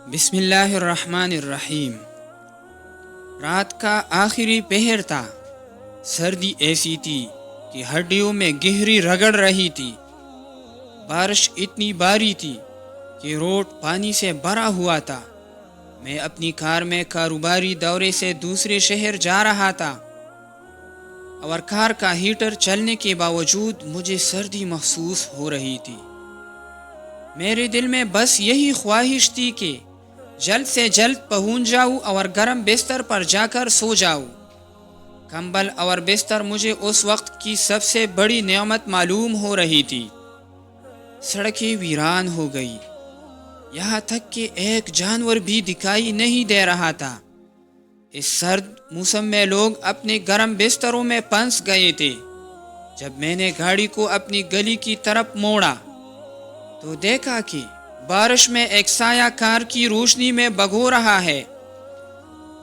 بسم اللہ الرحمن الرحیم۔ رات کا آخری پہر تھا۔ سردی ایسی تھی کہ ہڈیوں میں گہری رگڑ رہی تھی۔ بارش اتنی باری تھی کہ روڈ پانی سے بھرا ہوا تھا۔ میں اپنی کار میں کاروباری دورے سے دوسرے شہر جا رہا تھا اور کار کا ہیٹر چلنے کے باوجود مجھے سردی محسوس ہو رہی تھی۔ میرے دل میں بس یہی خواہش تھی کہ جلد سے جلد پہنچ جاؤں اور گرم بستر پر جا کر سو جاؤں۔ کمبل اور بستر مجھے اس وقت کی سب سے بڑی نعمت معلوم ہو رہی تھی۔ سڑکیں ویران ہو گئی، یہاں تک کہ ایک جانور بھی دکھائی نہیں دے رہا تھا۔ اس سرد موسم میں لوگ اپنے گرم بستروں میں پنس گئے تھے۔ جب میں نے گاڑی کو اپنی گلی کی طرف موڑا تو دیکھا کہ بارش میں ایک سایہ کار کی روشنی میں بھگو رہا ہے۔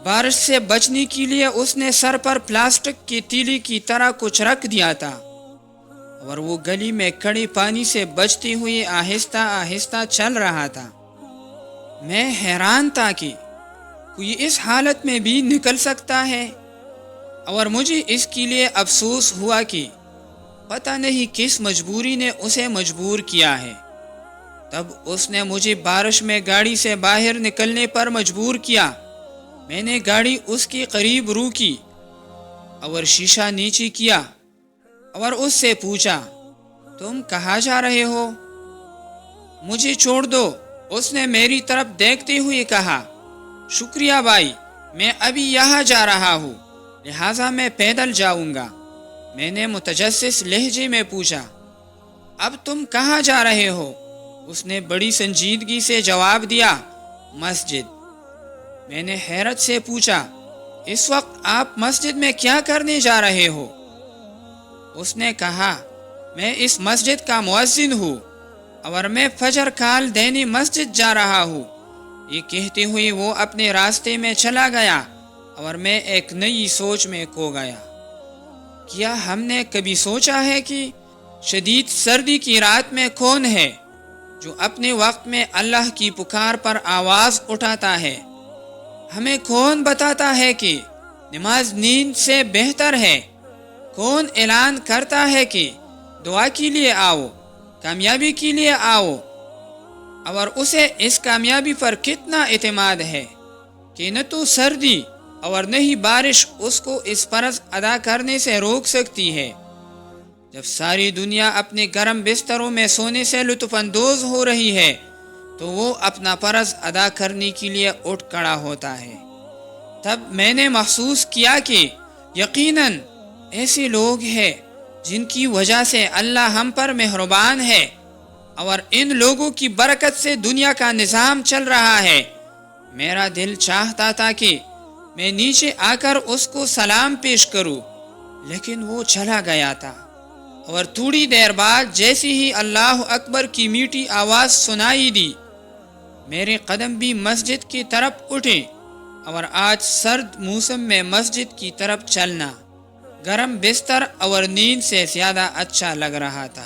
بارش سے بچنے کے لیے اس نے سر پر پلاسٹک کی تیلی کی طرح کچھ رکھ دیا تھا اور وہ گلی میں کھڑے پانی سے بچتے ہوئے آہستہ آہستہ چل رہا تھا۔ میں حیران تھا کہ کوئی اس حالت میں بھی نکل سکتا ہے، اور مجھے اس کے لیے افسوس ہوا کہ پتہ نہیں کس مجبوری نے اسے مجبور کیا ہے۔ تب اس نے مجھے بارش میں گاڑی سے باہر نکلنے پر مجبور کیا۔ میں نے گاڑی اس کے قریب روکی اور شیشہ نیچے کیا اور اس سے پوچھا، تم کہاں جا رہے ہو؟ مجھے چھوڑ دو، اس نے میری طرف دیکھتے ہوئے کہا۔ شکریہ بھائی، میں ابھی یہاں جا رہا ہوں، لہٰذا میں پیدل جاؤں گا۔ میں نے متجسس لہجے میں پوچھا، اب تم کہاں جا رہے ہو؟ اس نے بڑی سنجیدگی سے جواب دیا، مسجد۔ میں نے حیرت سے پوچھا، اس وقت آپ مسجد میں کیا کرنے جا رہے ہو؟ اس نے کہا، میں اس مسجد کا مؤذن ہوں اور میں فجر کال دینے مسجد جا رہا ہوں۔ یہ کہتے ہوئے وہ اپنے راستے میں چلا گیا اور میں ایک نئی سوچ میں کھو گیا۔ کیا ہم نے کبھی سوچا ہے کہ شدید سردی کی رات میں کون ہے جو اپنے وقت میں اللہ کی پکار پر آواز اٹھاتا ہے؟ ہمیں کون بتاتا ہے کہ نماز نیند سے بہتر ہے؟ کون اعلان کرتا ہے کہ دعا کے لیے آؤ، کامیابی کے لیے آؤ، اور اسے اس کامیابی پر کتنا اعتماد ہے کہ نہ تو سردی اور نہ ہی بارش اس کو اس فرض ادا کرنے سے روک سکتی ہے۔ جب ساری دنیا اپنے گرم بستروں میں سونے سے لطف اندوز ہو رہی ہے تو وہ اپنا فرض ادا کرنے کے لیے اٹھ کھڑا ہوتا ہے۔ تب میں نے محسوس کیا کہ یقیناً ایسے لوگ ہیں جن کی وجہ سے اللہ ہم پر مہربان ہے، اور ان لوگوں کی برکت سے دنیا کا نظام چل رہا ہے۔ میرا دل چاہتا تھا کہ میں نیچے آ کر اس کو سلام پیش کروں، لیکن وہ چلا گیا تھا، اور تھوڑی دیر بعد جیسے ہی اللہ اکبر کی میٹھی آواز سنائی دی، میرے قدم بھی مسجد کی طرف اٹھے، اور آج سرد موسم میں مسجد کی طرف چلنا گرم بستر اور نیند سے زیادہ اچھا لگ رہا تھا۔